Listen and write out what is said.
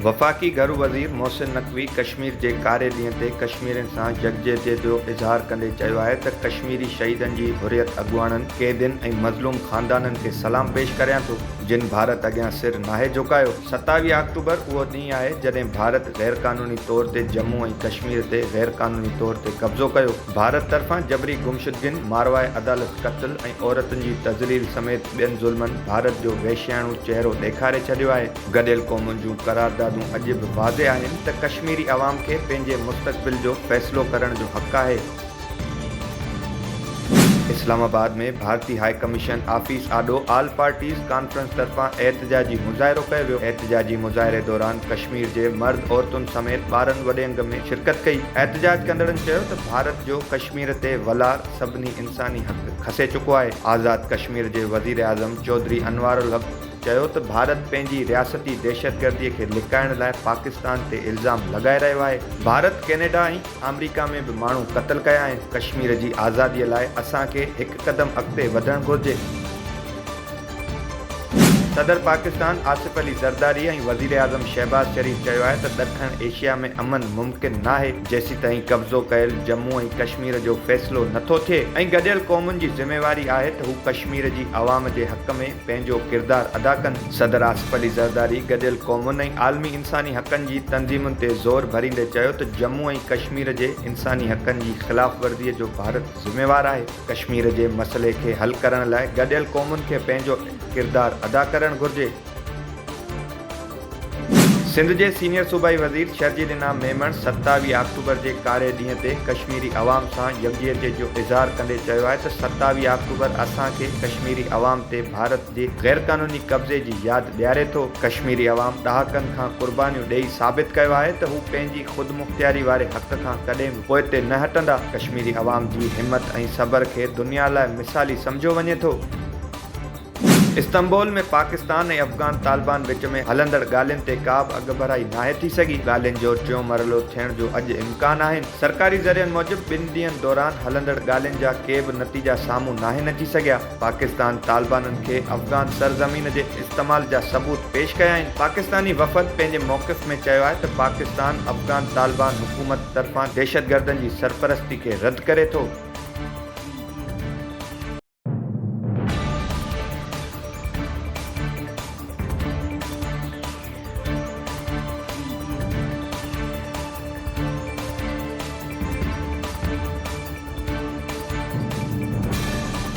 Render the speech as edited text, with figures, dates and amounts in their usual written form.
वफ़ाक़ी घरू वज़ीर मोहसिन नक़वी कश्मीर जे कारे ॾींहं ते कश्मीरियुनि सां यकजहतीअ जो इज़हार कंदे चयो आहे त कश्मीरी शहीदनि जी हुर्रियत अॻुवाणनि क़ैदियुनि ऐं मज़लूम ख़ानदाननि खे सलाम पेश करियां थो जिन भारत अॻियां सिर नाहे झुकायो। 27 अक्टूबर उहो ॾींहुं आहे जॾहिं भारत गैर क़ानूनी तौर ते जम्मू ऐं कश्मीर ते गैर क़ानूनी तौर ते कब्ज़ो कयो। भारत तरफ़ां जबरी गुमशुदगियुनि, मारवाए अदालत क़त्ल ऐं औरतुनि जी तज़लील समेत ॿियनि ज़ुल्मनि भारत जो वहशियाणो चहिरो ॾेखारे छॾियो आहे। गॾियल क़ौमुनि जूं करारदादूं अॼु बि वाज़े आहिनि त कश्मीरी अवाम खे पंहिंजे मुस्तक़बिल जो फ़ैसिलो करण जो हक़ आहे। इस्लामाबाद में भारतीय हाई कमीशन ऑफिस आॾो ऑल पार्टीज़ कॉन्फ्रेंस तरफ़ां एहतजाजी मुज़ाहिरो कयो वियो। एहतजाजी मुज़ाहिरे दौरान कश्मीर जे मर्द औरतुनि समेत ॿारनि वॾे अंग में शिरकत कई। एहतजाज कंदड़नि चयो त भारत जो कश्मीर ते वलार सभिनी इंसानी हक़ खसे चुको आहे। आज़ाद कश्मीर जे वज़ीर आज़म चौधरी अनवारुल हक़ चयो त भारत पंहिंजी रियासती दहशतगर्दीअ खे लिकाइण लाइ पाकिस्तान ते इल्ज़ाम लॻाए रहियो आहे। भारत, कैनेडा ऐं अमेरिका में बि माण्हू क़त्ल कया आहिनि। कश्मीर जी आज़ादीअ लाइ असांखे हिकु क़दम अॻिते वधणु घुरिजे। सदर पाकिस्तान आसिफ अली ज़रदारी ऐं वज़ीर आज़म शहबाज़ शरीफ़ चयो आहे त ॾखण एशिया में अमन मुमकिन नाहे जेसी ताईं कब्ज़ो कयल जम्मू ऐं कश्मीर जो फ़ैसिलो नथो थिए ऐं गॾियल क़ौमुनि जी ज़िम्मेवारी आहे त हू कश्मीर जी अवाम जे हक़ में पंहिंजो किरदारु अदा कनि। सदर आसिफ अली ज़रदारी गॾियल क़ौमुनि ऐं आलमी इंसानी हक़नि जी तंज़ीमुनि ते ज़ोर भरींदे चयो त जम्मू ऐं कश्मीर जे इंसानी हक़नि जी ख़िलाफ़ वर्ज़ीअ जो भारत ज़िम्मेवारु आहे। कश्मीर जे मसइले खे हल करण लाइ गॾियल क़ौमुनि खे पंहिंजो किरदारु अदा करणु घुरिजे। सिंध जे सीनियर सूबाई वज़ीर शर्जील इनाम मेमण 27 अक्टूबर जे कारे ॾींहं ते कश्मीरी अवाम सां यकजहतीअ जो इज़हार कंदे चयो आहे त 27 अक्टूबर असांखे कश्मीरी अवाम ते भारत जे गैर क़ानूनी कब्ज़े जी यादि ॾियारे थो। कश्मीरी अवाम ॾहाकनि खां क़ुर्बानियूं ॾेई साबित कयो आहे त हू पंहिंजी ख़ुदमुख़्तियारी वारे हक़ खां कॾहिं बि पोइते न हटंदा। कश्मीरी अवाम जी हिमत ऐं सब्र खे दुनिया लाइ मिसाली सम्झो वञे थो। इस्तांबुल में पाकिस्तान ऐं अफ़गान तालिबान विच में हलंदड़ ॻाल्हियुनि ते का बि अॻभराई नाहे थी सघी। ॻाल्हियुनि जो टियों मरहलो थियण जो अॼु इम्कान आहिनि। सरकारी ज़रियनि मूजिबि ॿिनि ॾींहंनि दौरान हलंदड़ ॻाल्हियुनि जा के बि नतीजा साम्हूं नाहे अची सघिया। पाकिस्तान तालिबाननि खे अफ़गान सरज़मीन जे इस्तेमाल जा सबूत पेश कया आहिनि। पाकिस्तानी वफ़द पंहिंजे मौक़िफ़ में चयो आहे त पाकिस्तान अफ़गान तालिबान हुकूमत तरफ़ां दहशतगर्दनि जी सरपरस्ती खे रद्द करे थो।